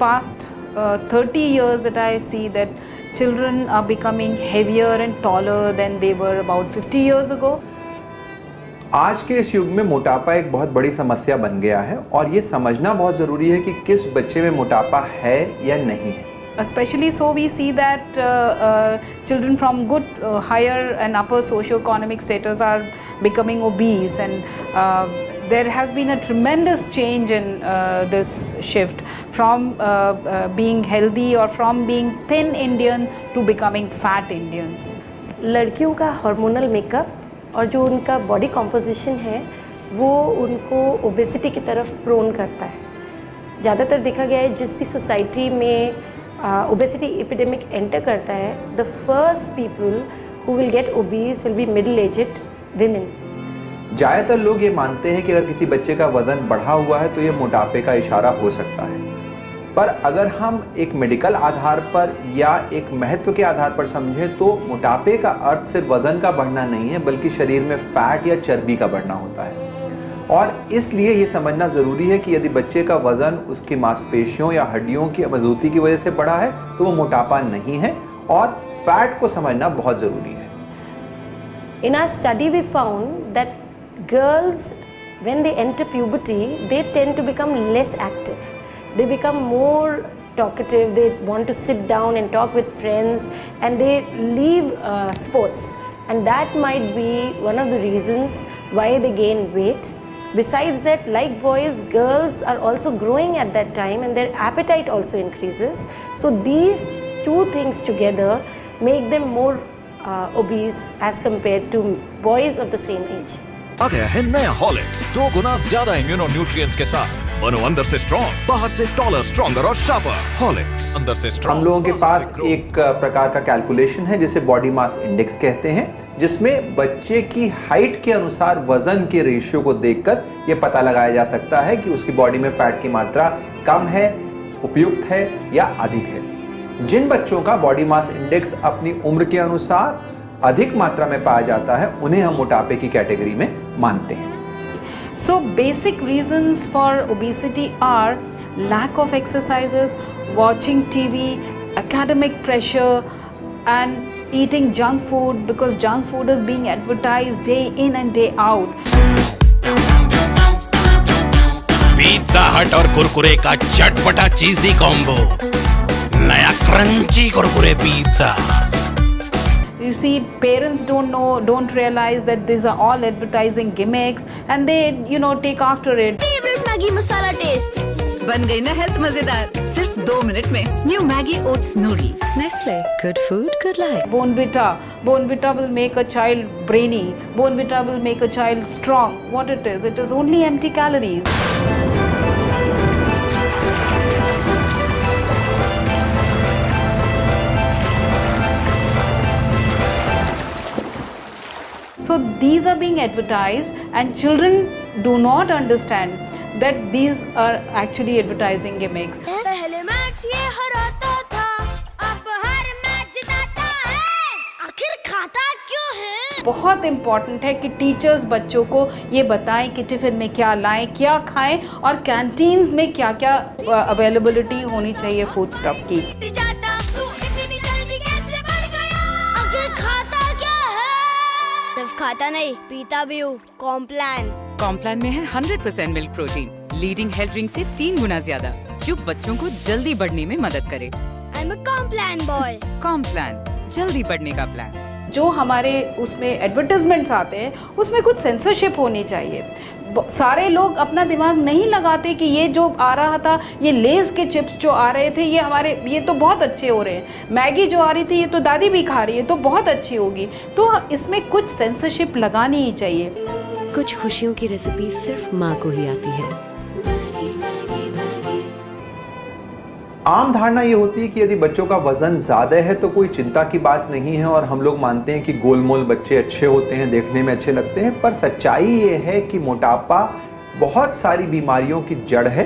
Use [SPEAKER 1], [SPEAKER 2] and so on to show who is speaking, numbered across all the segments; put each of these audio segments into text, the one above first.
[SPEAKER 1] past 30 years that I see that children are becoming heavier and taller than they were about 50 years ago.
[SPEAKER 2] आज के इस युग में मोटापा एक बहुत बड़ी समस्या बन गया है और ये समझना बहुत ज़रूरी है कि किस बच्चे में मोटापा है या नहीं है.
[SPEAKER 1] Especially so we see that children from good higher and upper socio-economic status are becoming obese, and there has been a tremendous change in this shift from being healthy or from being thin Indian to becoming fat Indians.
[SPEAKER 3] लड़कियों का hormonal makeup और जो उनका body composition है वो उनको obesity की तरफ प्रोन करता है. ज़्यादातर देखा गया है जिस भी सोसाइटी में ओबेसिटी एपिडेमिक एंटर करता है, the first people who will get obese will be middle aged women.
[SPEAKER 2] ज़्यादातर लोग ये मानते हैं कि अगर किसी बच्चे का वज़न बढ़ा हुआ है तो ये मोटापे का इशारा हो सकता है. पर अगर हम एक मेडिकल आधार पर या एक महत्व के आधार पर समझें तो मोटापे का अर्थ सिर्फ वज़न का बढ़ना नहीं है, बल्कि शरीर में फैट या चर्बी का बढ़ना होता है. और इसलिए ये समझना ज़रूरी है कि यदि बच्चे का वज़न उसकी मांसपेशियों या हड्डियों की मजबूती की वजह से बढ़ा है तो वो मोटापा नहीं है, और फैट को समझना बहुत ज़रूरी है.
[SPEAKER 3] In our study we found that girls when they enter puberty they tend to become less active. They become more talkative, they want to sit down and talk with friends, and they leave sports, and that might be one of the reasons why they gain weight. Besides that, like boys, girls are also growing at that time and their appetite also increases. So these two things together make them more obese as compared to boys of the same age.
[SPEAKER 4] आ गया है नया Horlicks 2 गुना ज्यादा immuno nutrients के साथ. बनो अंदर से strong, बाहर से टॉलर, स्ट्रॉन्गर और शार्पर. हॉर्लिक्स अंदर से स्ट्रॉन्ग.
[SPEAKER 2] हम लोगों के पास एक प्रकार का कैलकुलेशन है जिसे बॉडी मास इंडेक्स कहते हैं, जिसमें बच्चे की हाइट के अनुसार वजन के रेशियो को देखकर यह पता लगाया जा सकता है कि उसकी बॉडी में फैट की मात्रा कम है, उपयुक्त है या अधिक है. जिन बच्चों का बॉडी मास इंडेक्स अपनी उम्र के अनुसार अधिक मात्रा में पाया जाता है उन्हें हम मोटापे की कैटेगरी में मानते हैं.
[SPEAKER 1] So basic reasons for obesity are lack of exercises, watching TV, academic pressure, and eating junk food, because junk food is being advertised day in and day out.
[SPEAKER 5] Pizza हट और कुरकुरे का चटपटा चीज़ी कॉम्बो. नया crunchy Kurkure pizza.
[SPEAKER 1] You see, parents don't realize that these are all advertising gimmicks, and they, take after it.
[SPEAKER 6] Favorite Maggi masala taste.
[SPEAKER 7] बन गई ना health मजेदार सिर्फ 2 मिनट में. New Maggi oats noodles. Nestle, good food, good life.
[SPEAKER 1] Bonvita will make a child brainy. Bonvita will make a child strong. What it is only empty calories. So these are being advertised, and children do not understand that these are actually advertising gimmicks.
[SPEAKER 6] पहले match ये हराता था, अब हर match जिताता है. आखिर खाता क्यों है?
[SPEAKER 1] बहुत इम्पॉर्टेंट है कि टीचर्स बच्चों को ये बताएं कि टिफिन में क्या लाएं, क्या खाएं, और कैंटीन्स में क्या क्या अवेलेबिलिटी होनी चाहिए फूड स्टफ की.
[SPEAKER 6] सिर्फ खाता नहीं, पीता भी हूँ.
[SPEAKER 7] कॉम्प्लान में है 100% milk protein, leading health drink से 3 गुना ज्यादा, जो बच्चों को जल्दी बढ़ने में मदद करे.
[SPEAKER 6] I'm a Complan boy.
[SPEAKER 7] Complan, जल्दी बढ़ने का प्लान.
[SPEAKER 1] जो हमारे उसमें एडवर्टाइजमेंट्स आते हैं उसमें कुछ सेंसरशिप होनी चाहिए. सारे लोग अपना दिमाग नहीं लगाते कि ये जो आ रहा था, ये लेज के चिप्स जो आ रहे थे, ये तो बहुत अच्छे हो रहे हैं. मैगी जो आ रही थी ये तो दादी भी खा रही है, तो बहुत अच्छी होगी. तो इसमें कुछ सेंसरशिप लगानी ही चाहिए.
[SPEAKER 8] कुछ खुशियों की रेसिपी सिर्फ माँ को ही आती है.
[SPEAKER 2] आम धारणा ये होती है कि यदि बच्चों का वजन ज़्यादा है तो कोई चिंता की बात नहीं है, और हम लोग मानते हैं कि गोलमोल बच्चे अच्छे होते हैं, देखने में अच्छे लगते हैं. पर सच्चाई ये है कि मोटापा बहुत सारी बीमारियों की जड़ है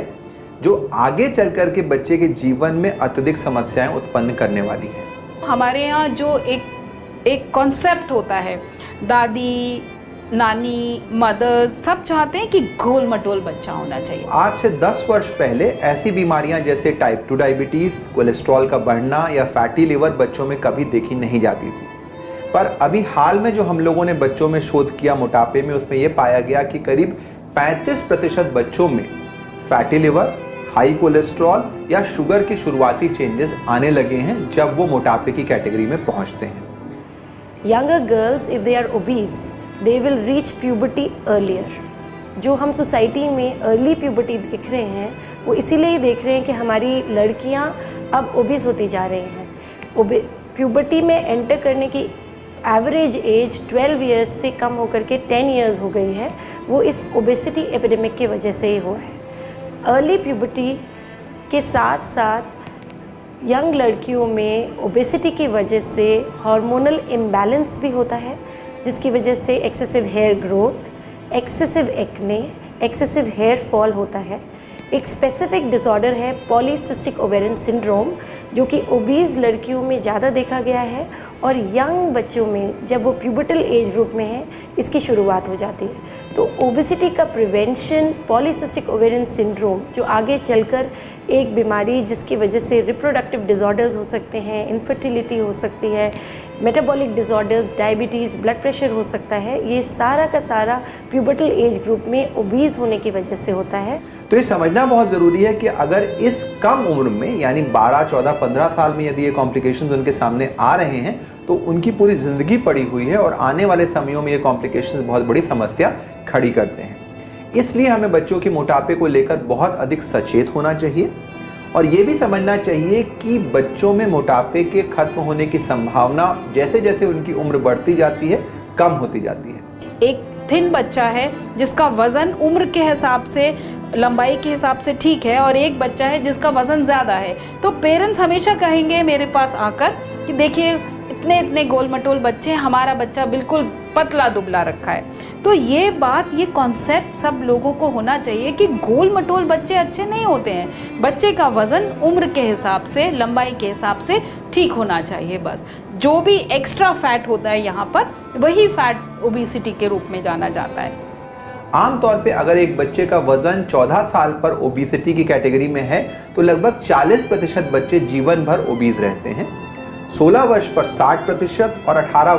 [SPEAKER 2] जो आगे चल कर के बच्चे के जीवन में अत्यधिक समस्याएं उत्पन्न करने वाली है.
[SPEAKER 1] हमारे यहाँ जो एक कॉन्सेप्ट होता है, दादी नानी, मदर सब चाहते हैं कि गोल मटोल बच्चा होना चाहिए।
[SPEAKER 2] आज से 10 वर्ष पहले ऐसी बीमारियां जैसे टाइप 2 डायबिटीज़, कोलेस्ट्रॉल का बढ़ना या फैटी लिवर बच्चों में कभी देखी नहीं जाती थी। पर अभी हाल में जो हम लोगों ने बच्चों में शोध किया मोटापे में, उसमें यह पाया गया कि करीब 35% बच्चों में फैटी लिवर, हाई कोलेस्ट्रॉल या शुगर की शुरुआती चेंजेस आने लगे हैं जब वो मोटापे की कैटेगरी में पहुंचते हैं।
[SPEAKER 3] Younger girls, if they are obese, they will reach puberty earlier. जो हम सोसाइटी में अर्ली प्यूबर्टी देख रहे हैं वो इसीलिए देख रहे हैं कि हमारी लड़कियां अब ओबीज होती जा रही हैं। प्यूबर्टी में एंटर करने की एवरेज एज 12 इयर्स से कम होकर के 10 इयर्स हो गई है। वो इस ओबेसिटी एपिडेमिक की वजह से ही हुआ है। अर्ली प्यूबर्टी के साथ साथ यंग लड़कियों में ओबेसिटी की वजह से हार्मोनल इम्बैलेंस भी होता है, जिसकी वजह से excessive hair growth, excessive acne, excessive hair fall होता है। एक स्पेसिफिक डिसऑर्डर है पॉलीसिस्टिक ओवेरियन सिंड्रोम, जो कि ओबीज लड़कियों में ज़्यादा देखा गया है और यंग बच्चों में जब वो प्यूबर्टल एज ग्रुप में है इसकी शुरुआत हो जाती है। तो ओबेसिटी का प्रिवेंशन, पॉलीसिस्टिक ओवेरियन सिंड्रोम जो आगे चलकर एक बीमारी जिसकी वजह से रिप्रोडक्टिव डिसऑर्डर्स हो सकते हैं, इनफर्टिलिटी हो सकती है, metabolic disorders, diabetes, blood pressure हो सकता है, ये सारा का सारा प्यूबर्टल एज ग्रुप में ओबीज होने की वजह से होता है।
[SPEAKER 2] तो ये समझना बहुत ज़रूरी है कि अगर इस कम उम्र में यानी 12, 14, 15 साल में यदि ये कॉम्प्लिकेशंस उनके सामने आ रहे हैं तो उनकी पूरी ज़िंदगी पड़ी हुई है और आने वाले समयों में ये कॉम्प्लिकेशंस बहुत बड़ी समस्या खड़ी करते हैं। इसलिए हमें बच्चों के मोटापे को लेकर बहुत अधिक सचेत होना चाहिए और ये भी समझना चाहिए कि बच्चों में मोटापे के खत्म होने की संभावना जैसे जैसे उनकी उम्र बढ़ती जाती है कम होती जाती है।
[SPEAKER 1] एक थिन बच्चा है जिसका वज़न उम्र के हिसाब से, लंबाई के हिसाब से ठीक है और एक बच्चा है जिसका वज़न ज़्यादा है, तो पेरेंट्स हमेशा कहेंगे मेरे पास आकर कि देखिए इतने इतने गोल मटोल बच्चे हैं, हमारा बच्चा बिल्कुल पतला दुबला रखा है। तो ये बात, ये कॉन्सेप्ट सब लोगों को होना चाहिए कि गोल मटोल बच्चे अच्छे नहीं होते हैं। बच्चे का वज़न उम्र के हिसाब से, लंबाई के हिसाब से ठीक होना चाहिए। बस जो भी एक्स्ट्रा फैट होता है यहाँ पर, वही फैट ओबेसिटी के रूप में जाना जाता है।
[SPEAKER 2] आमतौर पे अगर एक बच्चे का वजन 14 साल पर ओबेसिटी की कैटेगरी में है तो लगभग 40% बच्चे जीवन भर ओबीज रहते हैं, 16 वर्ष पर 60% और 18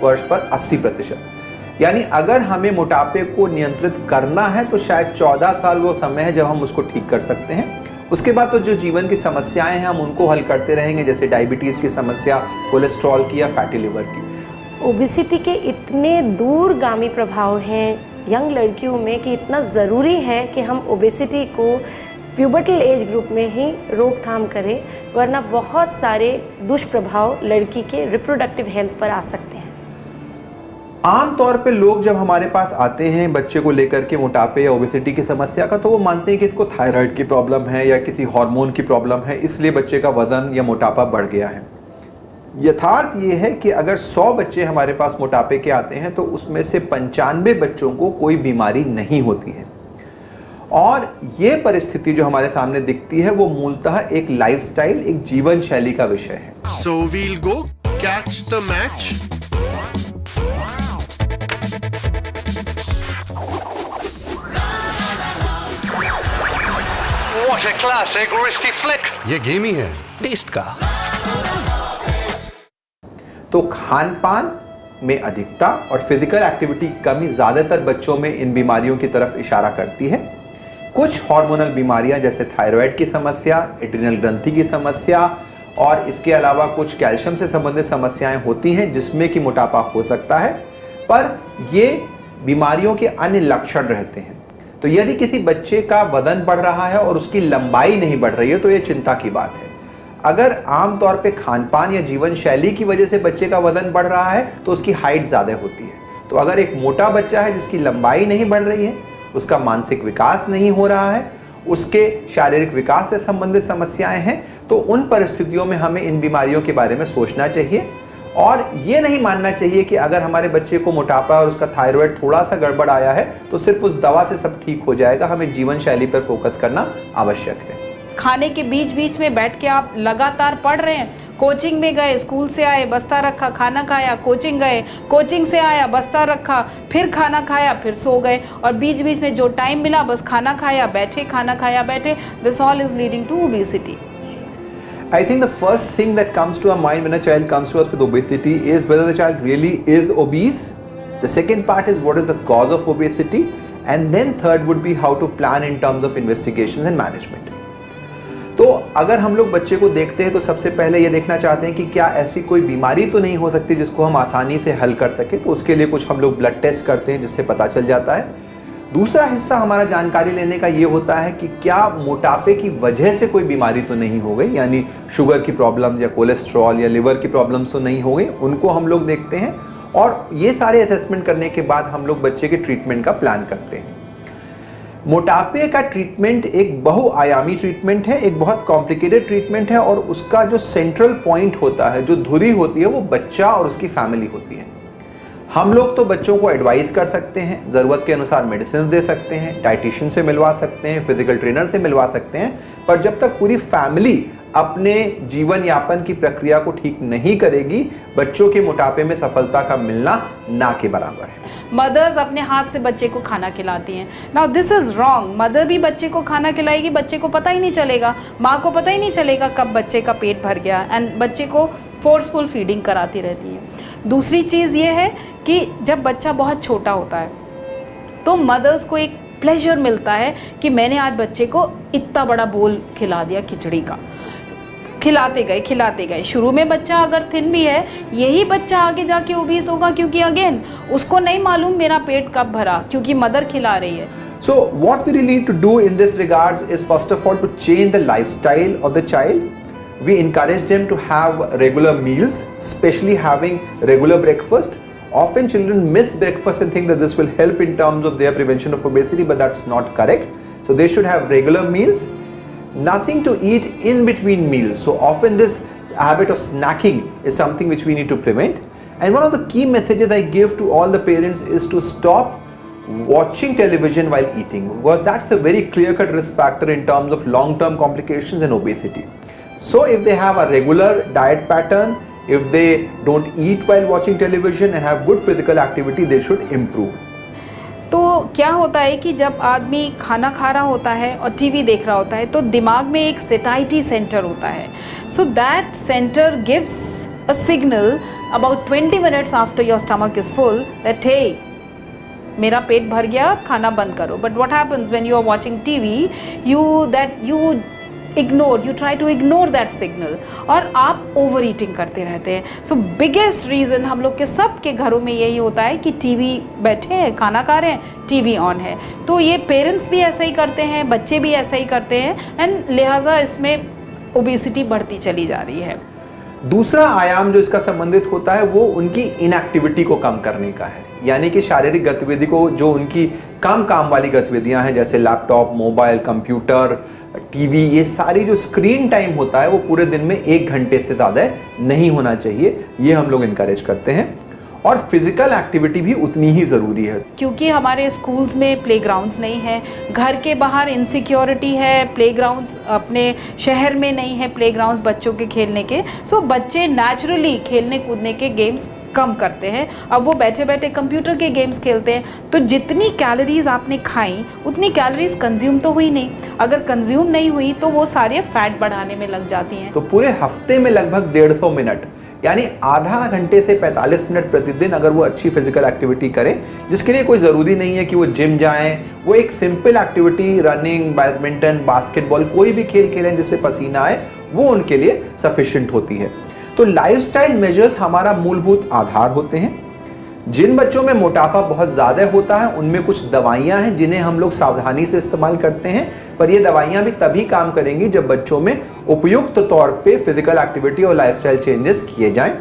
[SPEAKER 2] वर्ष पर 80%। यानी अगर हमें मोटापे को नियंत्रित करना है तो शायद 14 साल वो समय है जब हम उसको ठीक कर सकते हैं। उसके बाद तो जो जीवन की समस्याएं हैं हम उनको हल करते रहेंगे, जैसे डायबिटीज़ की समस्या, कोलेस्ट्रॉल की या फैटी लिवर की।
[SPEAKER 3] ओबेसिटी के इतने दूरगामी प्रभाव हैं यंग लड़कियों में कि इतना ज़रूरी है कि हम ओबेसिटी को प्यूबर्टल एज ग्रुप में ही रोकथाम करें, वरना बहुत सारे दुष्प्रभाव लड़की के रिप्रोडक्टिव हेल्थ पर आ सकते हैं।
[SPEAKER 2] आमतौर पे लोग जब हमारे पास आते हैं बच्चे को लेकर के मोटापे या ओबेसिटी की समस्या का, तो वो मानते हैं कि इसको थायराइड की प्रॉब्लम है या किसी हार्मोन की प्रॉब्लम है, इसलिए बच्चे का वजन या मोटापा बढ़ गया है। यथार्थ ये है कि अगर 100 बच्चे हमारे पास मोटापे के आते हैं तो उसमें से 95 बच्चों को कोई बीमारी नहीं होती है। और ये परिस्थिति जो हमारे सामने दिखती है वो मूलतः एक लाइफस्टाइल, एक जीवन शैली का विषय है।
[SPEAKER 5] So we'll go catch the match.
[SPEAKER 9] What a classic wristy flick.
[SPEAKER 5] ये गेम ही है टेस्ट का।
[SPEAKER 2] तो खान पान में अधिकता और फिजिकल एक्टिविटी की कमी ज़्यादातर बच्चों में इन बीमारियों की तरफ इशारा करती है। कुछ हार्मोनल बीमारियां जैसे थायराइड की समस्या, एड्रिनल ग्रंथि की समस्या और इसके अलावा कुछ कैल्शियम से संबंधित समस्याएं होती हैं जिसमें कि मोटापा हो सकता है, पर ये बीमारियों के अन्य लक्षण रहते हैं। तो यदि किसी बच्चे का वजन बढ़ रहा है और उसकी लंबाई नहीं बढ़ रही है तो ये चिंता की बात है। अगर आमतौर पे खान पान या जीवन शैली की वजह से बच्चे का वजन बढ़ रहा है तो उसकी हाइट ज़्यादा होती है। तो अगर एक मोटा बच्चा है जिसकी लंबाई नहीं बढ़ रही है, उसका मानसिक विकास नहीं हो रहा है, उसके शारीरिक विकास से संबंधित समस्याएं हैं, तो उन परिस्थितियों में हमें इन बीमारियों के बारे में सोचना चाहिए और ये नहीं मानना चाहिए कि अगर हमारे बच्चे को मोटापा और उसका थायराइड थोड़ा सा गड़बड़ आया है तो सिर्फ उस दवा से सब ठीक हो जाएगा। हमें जीवन शैली पर फोकस करना आवश्यक है।
[SPEAKER 1] खाने के बीच बीच में बैठ के आप लगातार पढ़ रहे हैं, कोचिंग में गए, स्कूल से आए, बस्ता रखा, खाना खाया, कोचिंग गए, कोचिंग से आया, बस्ता रखा, फिर खाना खाया, फिर सो गए, और बीच बीच में जो टाइम मिला बस खाना खाया बैठे, खाना खाया बैठे. This all is leading to obesity.
[SPEAKER 2] I think the first thing that comes to our mind when a child comes to us with obesity is whether the child really is obese. The second part is what is the cause of obesity, and then third would be how to plan in terms of investigations and management. तो अगर हम लोग बच्चे को देखते हैं तो सबसे पहले ये देखना चाहते हैं कि क्या ऐसी कोई बीमारी तो नहीं हो सकती जिसको हम आसानी से हल कर सके, तो उसके लिए कुछ हम लोग ब्लड टेस्ट करते हैं जिससे पता चल जाता है. दूसरा हिस्सा हमारा जानकारी लेने का ये होता है कि क्या मोटापे की वजह से कोई बीमारी तो नहीं हो गई, यानी शुगर की प्रॉब्लम्स या कोलेस्ट्रॉल या लिवर की प्रॉब्लम्स तो नहीं हो गई, उनको हम लोग देखते हैं. और ये सारे असेसमेंट करने के बाद हम लोग बच्चे के ट्रीटमेंट का प्लान करते हैं. मोटापे का ट्रीटमेंट एक बहुआयामी ट्रीटमेंट है, एक बहुत कॉम्प्लिकेटेड ट्रीटमेंट है, और उसका जो सेंट्रल पॉइंट होता है, जो धुरी होती है, वो बच्चा और उसकी फैमिली होती है. हम लोग तो बच्चों को एडवाइस कर सकते हैं, ज़रूरत के अनुसार मेडिसिन दे सकते हैं, डाइटिशियन से मिलवा सकते हैं, फिजिकल ट्रेनर से मिलवा सकते हैं, पर जब तक पूरी फैमिली अपने जीवन यापन की प्रक्रिया को ठीक नहीं करेगी, बच्चों के मोटापे में सफलता का मिलना ना के बराबर है.
[SPEAKER 1] मदर्स अपने हाथ से बच्चे को खाना खिलाती हैं. Now this is wrong. Mother भी बच्चे को खाना खिलाएगी, बच्चे को पता ही नहीं चलेगा, माँ को पता ही नहीं चलेगा कब बच्चे का पेट भर गया, एंड बच्चे को फोर्सफुल फीडिंग कराती रहती है. दूसरी चीज़ ये है कि जब बच्चा बहुत छोटा होता है तो मदर्स को एक प्लेजर मिलता है कि मैंने आज बच्चे को इतना बड़ा बोल खिला दिया खिचड़ी का. खिलाते गए. शुरू में बच्चा अगर थिन भी है, यही बच्चा आगे जाके ओबीस होगा, क्योंकि अगेन उसको नहीं मालूम मेरा पेट कब भरा, क्योंकि मदर खिला रही है.
[SPEAKER 2] So what we really need to do in this regards is first of all to change the lifestyle of the child. We encourage them to have regular meals, especially having regular breakfast. Often children miss breakfast and think that this will help in terms of their prevention of obesity, but that's not correct. So they should have regular meals. Nothing to eat in between meals. So often this habit of snacking is something which we need to prevent. And one of the key messages I give to all the parents is to stop watching television while eating, because that's a very clear-cut risk factor in terms of long-term complications and obesity. So if they have a regular diet pattern, if they don't eat while watching television and have good physical activity, they should improve.
[SPEAKER 1] तो क्या होता है कि जब आदमी खाना खा रहा होता है और टीवी देख रहा होता है तो दिमाग में एक सेटाइटी सेंटर होता है. So that centre gives a signal about 20 minutes after your stomach is full that hey मेरा पेट भर गया, खाना बंद करो. But what happens when you are watching TV, you try to ignore that signal, और आप ओवर ईटिंग करते रहते हैं. सो बिगेस्ट रीज़न हम लोग के सब के घरों में यही होता है कि टीवी बैठे हैं, खाना खा रहे हैं, टीवी ऑन है. तो ये पेरेंट्स भी ऐसा ही करते हैं, बच्चे भी ऐसा ही करते हैं, एंड लिहाजा इसमें ओबेसिटी बढ़ती चली जा रही है.
[SPEAKER 2] दूसरा आयाम जो इसका संबंधित होता है वो उनकी इनएक्टिविटी को कम करने का है, यानी कि शारीरिक गतिविधि को, जो उनकी कम काम वाली गतिविधियां हैं जैसे लैपटॉप, मोबाइल, कंप्यूटर, टीवी, ये सारी जो स्क्रीन टाइम होता है वो पूरे दिन में 1 घंटे से ज़्यादा नहीं होना चाहिए. ये हम लोग इनकरेज करते हैं. और फिजिकल एक्टिविटी भी उतनी ही ज़रूरी है,
[SPEAKER 1] क्योंकि हमारे स्कूल्स में प्लेग्राउंड्स नहीं है, घर के बाहर इनसिक्योरिटी है, प्लेग्राउंड्स अपने शहर में नहीं है, प्लेग्राउंड्स बच्चों के खेलने के. सो बच्चे नेचुरली खेलने कूदने के गेम्स कम करते हैं. अब वो बैठे बैठे कंप्यूटर के गेम्स खेलते हैं, तो जितनी कैलोरीज आपने खाई उतनी कैलोरीज कंज्यूम तो हुई नहीं. अगर कंज्यूम नहीं हुई तो वो सारे फैट बढ़ाने में लग जाती हैं.
[SPEAKER 2] तो पूरे हफ्ते में लगभग 150 मिनट, यानी आधा घंटे से 45 मिनट प्रतिदिन अगर वो अच्छी फिजिकल एक्टिविटी करें, जिसके लिए कोई ज़रूरी नहीं है कि वो जिम जाएं, वो एक simple activity, running, badminton, basketball, कोई भी खेल खेलें जिससे पसीना आए, वो उनके लिए सफिशिएंट होती है. तो लाइफस्टाइल मेजर्स हमारा मूलभूत आधार होते हैं. जिन बच्चों में मोटापा बहुत ज़्यादा होता है उनमें कुछ दवाइयां हैं जिन्हें हम लोग सावधानी से इस्तेमाल करते हैं, पर ये दवाइयां भी तभी काम करेंगी जब बच्चों में उपयुक्त तौर पे फिजिकल एक्टिविटी और लाइफस्टाइल चेंजेस किए जाएं.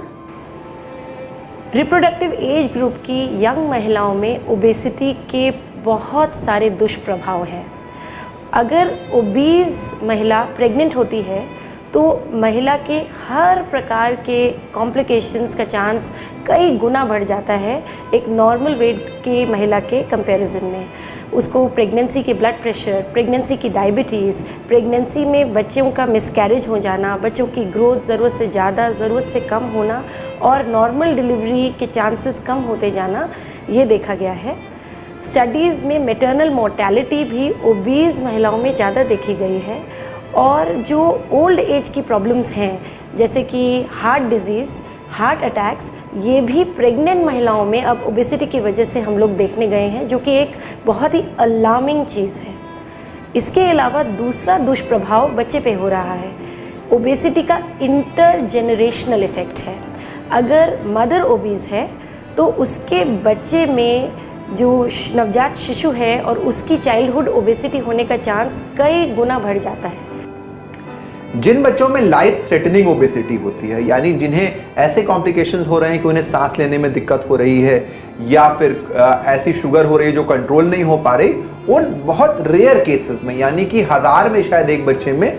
[SPEAKER 3] रिप्रोडक्टिव एज ग्रुप की यंग महिलाओं में ओबेसिटी के बहुत सारे दुष्प्रभाव हैं. अगर ओबीज महिला प्रेग्नेंट होती है तो महिला के हर प्रकार के कॉम्प्लिकेशंस का चांस कई गुना बढ़ जाता है एक नॉर्मल वेट की महिला के कंपैरिजन में. उसको प्रेगनेंसी के ब्लड प्रेशर, प्रेगनेंसी की डायबिटीज़, प्रेगनेंसी में बच्चों का मिसकैरेज हो जाना, बच्चों की ग्रोथ ज़रूरत से ज़्यादा, ज़रूरत से कम होना और नॉर्मल डिलीवरी के चांसेस कम होते जाना, ये देखा गया है। स्टडीज़ में मैटरनल मोर्टेलिटी भी ओबीज़ महिलाओं में ज़्यादा देखी गई है और जो ओल्ड एज की प्रॉब्लम्स हैं जैसे कि हार्ट डिजीज़, हार्ट अटैक्स, ये भी प्रेग्नेंट महिलाओं में अब ओबेसिटी की वजह से हम लोग देखने गए हैं, जो कि एक बहुत ही अलार्मिंग चीज़ है। इसके अलावा दूसरा दुष्प्रभाव बच्चे पे हो रहा है। ओबेसिटी का इंटरजेनरेशनल इफ़ेक्ट है। अगर मदर ओबीज़ है तो उसके बच्चे में जो नवजात शिशु है और उसकी चाइल्डहुड ओबेसिटी होने का चांस कई गुना बढ़ जाता है।
[SPEAKER 2] जिन बच्चों में लाइफ थ्रेटनिंग ओबेसिटी होती है, यानी जिन्हें ऐसे कॉम्प्लिकेशंस हो रहे हैं कि उन्हें सांस लेने में दिक्कत हो रही है या फिर ऐसी शुगर हो रही है जो कंट्रोल नहीं हो पा रही, उन बहुत रेयर केसेस में, यानी कि 1000 में शायद एक बच्चे में,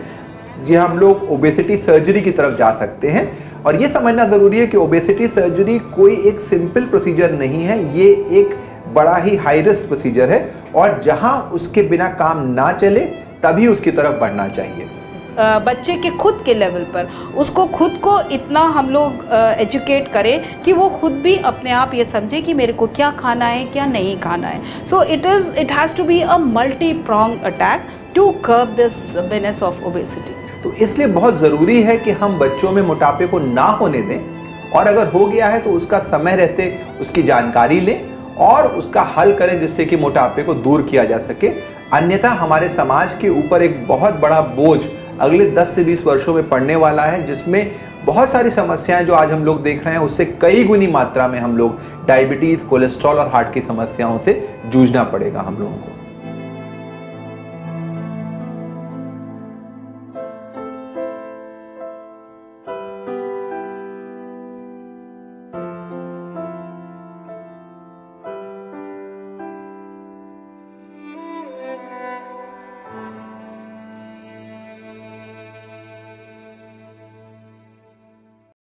[SPEAKER 2] ये हम लोग ओबेसिटी सर्जरी की तरफ जा सकते हैं। और ये समझना ज़रूरी है कि ओबेसिटी सर्जरी कोई एक सिंपल प्रोसीजर नहीं है, ये एक बड़ा ही हाई रिस्क प्रोसीजर है और जहां उसके बिना काम ना चले तभी उसकी तरफ बढ़ना चाहिए।
[SPEAKER 1] बच्चे के खुद के लेवल पर उसको खुद को इतना हम लोग एजुकेट करें कि वो खुद भी अपने आप ये समझे कि मेरे को क्या खाना है, क्या नहीं खाना है। So it has to be a multi prong attack to curb this menace of obesity.
[SPEAKER 2] तो इसलिए बहुत ज़रूरी है कि हम बच्चों में मोटापे को ना होने दें और अगर हो गया है तो उसका समय रहते उसकी जानकारी लें और उसका हल करें जिससे कि मोटापे को दूर किया जा सके। अन्यथा हमारे समाज के ऊपर एक बहुत बड़ा बोझ अगले 10 से 20 वर्षों में पड़ने वाला है, जिसमें बहुत सारी समस्याएं जो आज हम लोग देख रहे हैं उससे कई गुनी मात्रा में हम लोग डायबिटीज़, कोलेस्ट्रॉल और हार्ट की समस्याओं से जूझना पड़ेगा हम लोगों को।